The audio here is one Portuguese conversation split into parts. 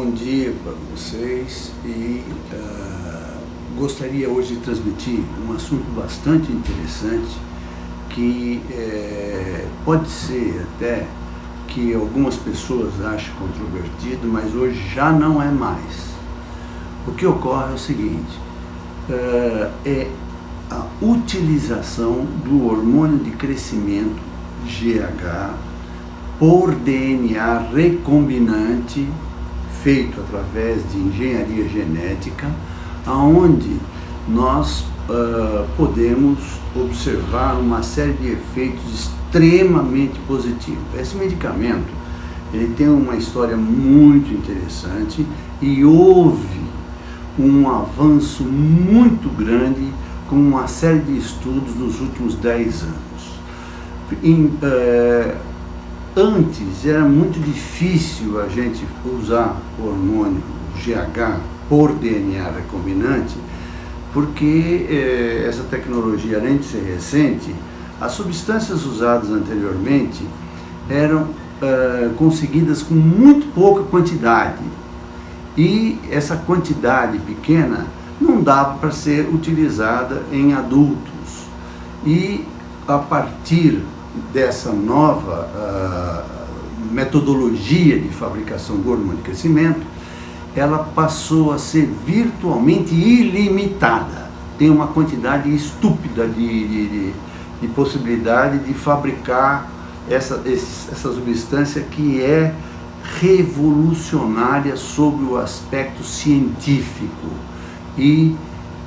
Bom dia para vocês e gostaria hoje de transmitir um assunto bastante interessante que pode ser até que algumas pessoas achem controvertido, mas hoje já não é mais. O que ocorre é o seguinte, é a utilização do hormônio de crescimento GH por DNA recombinante feito através de engenharia genética, aonde nós podemos observar uma série de efeitos extremamente positivos. Esse medicamento ele tem uma história muito interessante e houve um avanço muito grande com uma série de estudos nos últimos 10 anos. Antes era muito difícil a gente usar o hormônio GH por DNA recombinante, porque essa tecnologia, além de ser recente, as substâncias usadas anteriormente eram conseguidas com muito pouca quantidade, e essa quantidade pequena não dava para ser utilizada em adultos. E a partir dessa nova metodologia de fabricação do hormônio de crescimento, ela passou a ser virtualmente ilimitada. Tem uma quantidade estúpida de possibilidade de fabricar essa substância que é revolucionária sob o aspecto científico e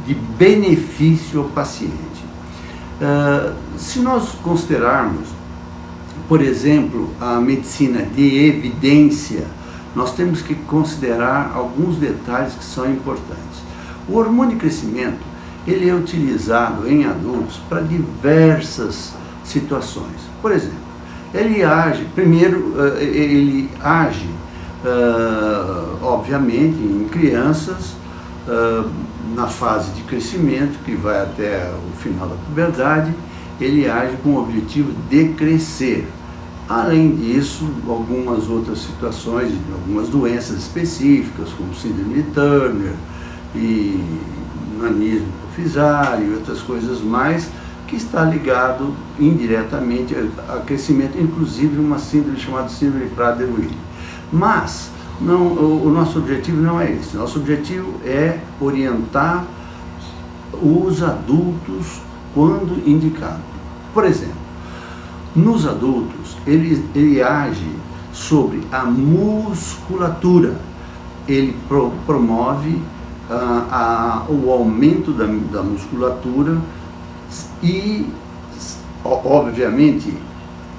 de benefício ao paciente. Se nós considerarmos, por exemplo, a medicina de evidência, nós temos que considerar alguns detalhes que são importantes. O hormônio de crescimento, ele é utilizado em adultos para diversas situações. Por exemplo, ele age, obviamente, em crianças, na fase de crescimento, que vai até o final da puberdade. Ele age com o objetivo de crescer. Além disso, algumas outras situações, algumas doenças específicas, como síndrome de Turner e nanismo hipofisário e outras coisas mais, que está ligado indiretamente a crescimento, inclusive uma síndrome chamada síndrome de Prader-Willi. Mas o nosso objetivo não é esse. Nosso objetivo é orientar os adultos quando indicado. Por exemplo, nos adultos, ele age sobre a musculatura. Ele promove o aumento da musculatura e, obviamente,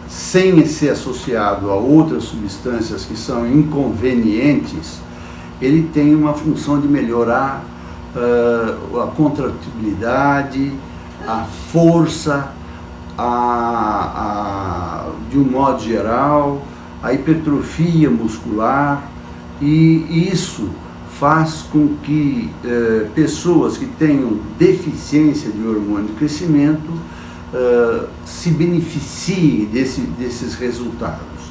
sem ser associado a outras substâncias que são inconvenientes, ele tem uma função de melhorar a contratibilidade, a força, de um modo geral, a hipertrofia muscular, e isso faz com que pessoas que tenham deficiência de hormônio de crescimento se beneficiem desses resultados.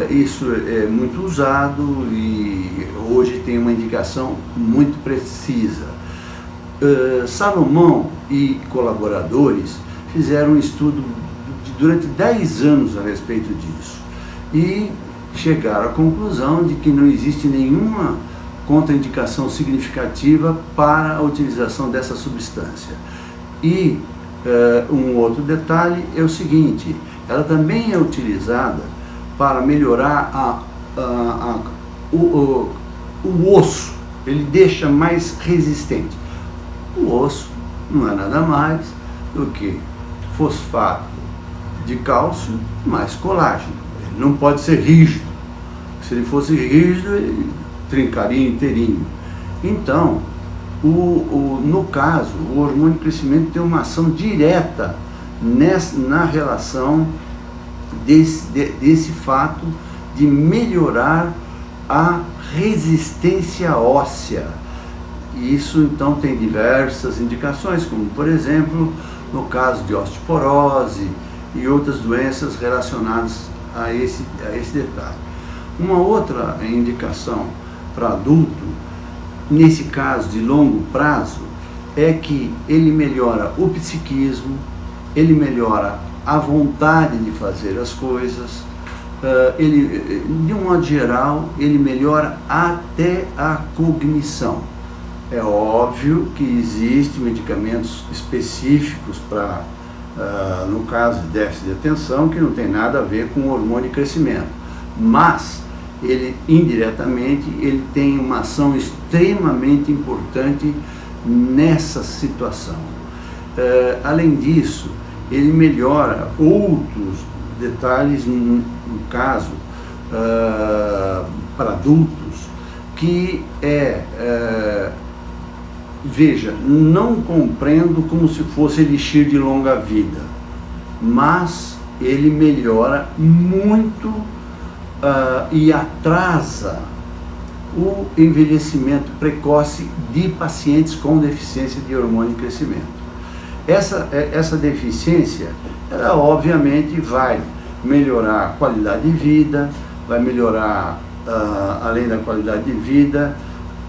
Isso é muito usado e hoje tem uma indicação muito precisa. Salomão e colaboradores fizeram um estudo durante 10 anos a respeito disso e chegaram à conclusão de que não existe nenhuma contraindicação significativa para a utilização dessa substância. E um outro detalhe é o seguinte: ela também é utilizada para melhorar o osso, ele deixa mais resistente. O osso não é nada mais do que fosfato de cálcio mais colágeno. Ele não pode ser rígido. Se ele fosse rígido, ele trincaria inteirinho. Então, no caso, o hormônio de crescimento tem uma ação direta na relação desse fato de melhorar a resistência óssea. Isso então tem diversas indicações, como por exemplo no caso de osteoporose e outras doenças relacionadas a esse detalhe. Uma outra indicação para adulto, nesse caso de longo prazo, é que ele melhora o psiquismo, ele melhora a vontade de fazer as coisas, ele, de um modo geral, ele melhora até a cognição. É óbvio que existem medicamentos específicos para, no caso de déficit de atenção, que não tem nada a ver com o hormônio de crescimento, mas ele, indiretamente, ele tem uma ação extremamente importante nessa situação. Além disso, ele melhora outros detalhes, no caso, para adultos, que veja, não compreendo como se fosse elixir de longa vida, mas ele melhora muito e atrasa o envelhecimento precoce de pacientes com deficiência de hormônio de crescimento. Essa deficiência, ela obviamente vai melhorar a qualidade de vida, vai melhorar, além da qualidade de vida,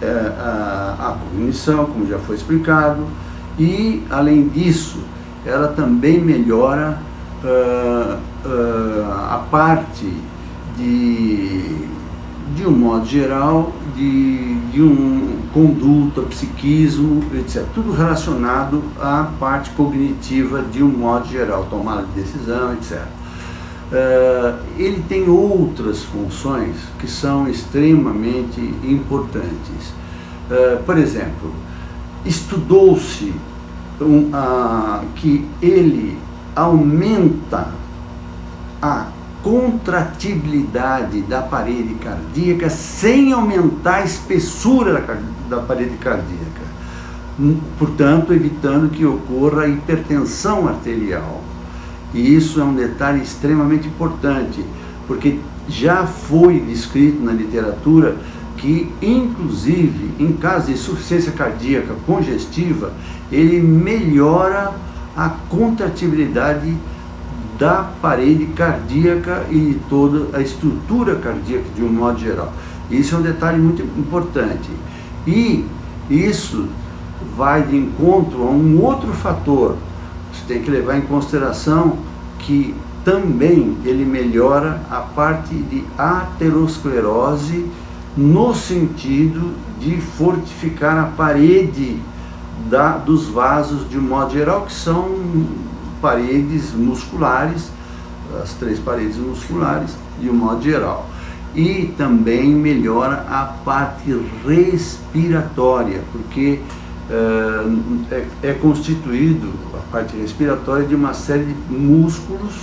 a cognição, como já foi explicado, e além disso, ela também melhora a parte de um modo geral, de conduta, psiquismo, etc. Tudo relacionado à parte cognitiva de um modo geral, tomada de decisão, etc. Ele tem outras funções que são extremamente importantes. Por exemplo, estudou-se que ele aumenta a contratibilidade da parede cardíaca sem aumentar a espessura da parede cardíaca, portanto, evitando que ocorra hipertensão arterial. E isso é um detalhe extremamente importante, porque já foi descrito na literatura que, inclusive, em caso de insuficiência cardíaca congestiva, ele melhora a contratibilidade da parede cardíaca e de toda a estrutura cardíaca de um modo geral. Isso é um detalhe muito importante. E isso vai de encontro a um outro fator. Você tem que levar em consideração que também ele melhora a parte de aterosclerose no sentido de fortificar a parede dos vasos de um modo geral, que são paredes musculares, as 3 paredes musculares de um modo geral. E também melhora a parte respiratória, porque é constituído a parte respiratória de uma série de músculos,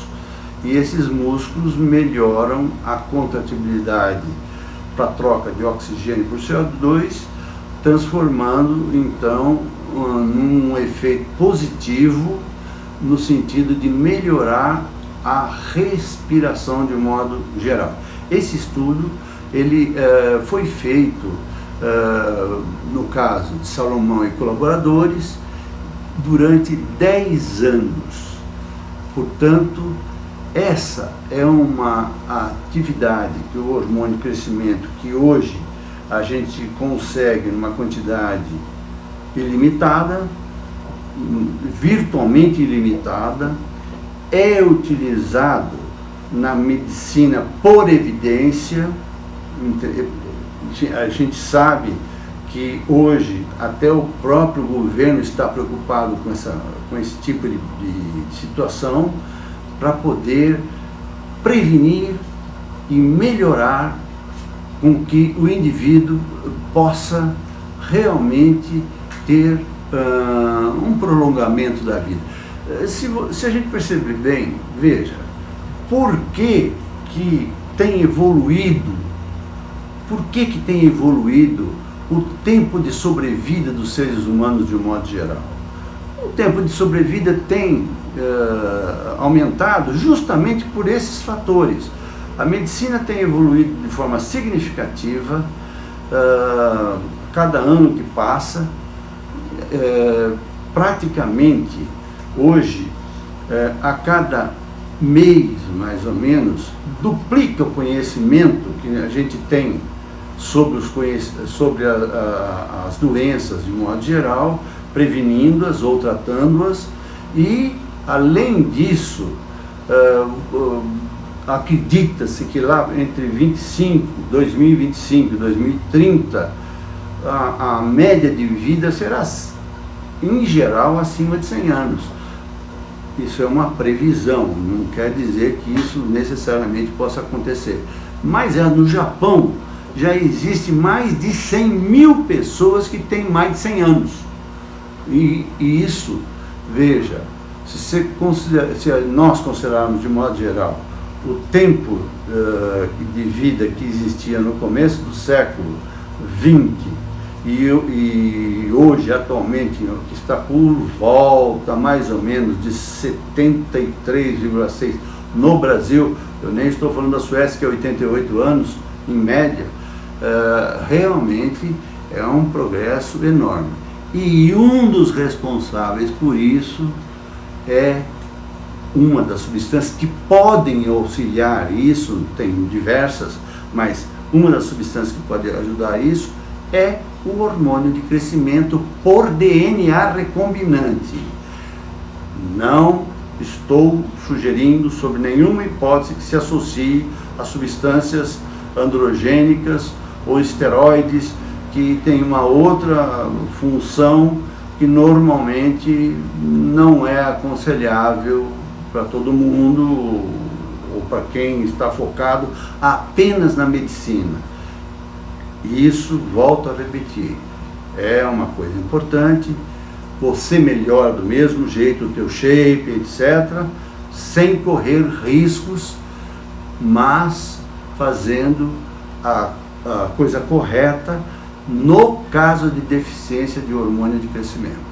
e esses músculos melhoram a contratibilidade para a troca de oxigênio por CO2, transformando então num efeito positivo no sentido de melhorar a respiração de modo geral. Esse estudo ele foi feito no caso de Salomão e colaboradores durante 10 anos. Portanto, essa é uma atividade que o hormônio de crescimento, que hoje a gente consegue numa quantidade ilimitada, virtualmente ilimitada, é utilizado na medicina por evidência. A gente sabe que hoje até o próprio governo está preocupado com esse tipo de situação, para poder prevenir e melhorar com que o indivíduo possa realmente ter um prolongamento da vida. Se a gente perceber bem, veja, por que tem evoluído, o tempo de sobrevida dos seres humanos de um modo geral? O tempo de sobrevida tem aumentado justamente por esses fatores. A medicina tem evoluído de forma significativa, cada ano que passa, praticamente hoje, a cada mês mais ou menos, duplica o conhecimento que a gente tem sobre as doenças de modo geral, prevenindo-as ou tratando-as, e, além disso, acredita-se que lá entre 2025 e 2030, a média de vida será, em geral, acima de 100 anos. Isso é uma previsão, não quer dizer que isso necessariamente possa acontecer. Mas no Japão já existe mais de 100 mil pessoas que têm mais de 100 anos. E isso, veja, se nós considerarmos de modo geral o tempo de vida que existia no começo do século XX e hoje, atualmente, que está por volta mais ou menos de 73,6 no Brasil, eu nem estou falando da Suécia, que é 88 anos, em média, realmente é um progresso enorme. E um dos responsáveis por isso é uma das substâncias que podem auxiliar isso, tem diversas, mas uma das substâncias que pode ajudar isso é o hormônio de crescimento por DNA recombinante. Não estou sugerindo, sob nenhuma hipótese, que se associe a substâncias androgênicas ou esteroides que têm uma outra função que normalmente não é aconselhável para todo mundo ou para quem está focado apenas na medicina. E isso, volto a repetir, é uma coisa importante. Você melhora do mesmo jeito o teu shape, etc., sem correr riscos, mas fazendo a coisa correta no caso de deficiência de hormônio de crescimento.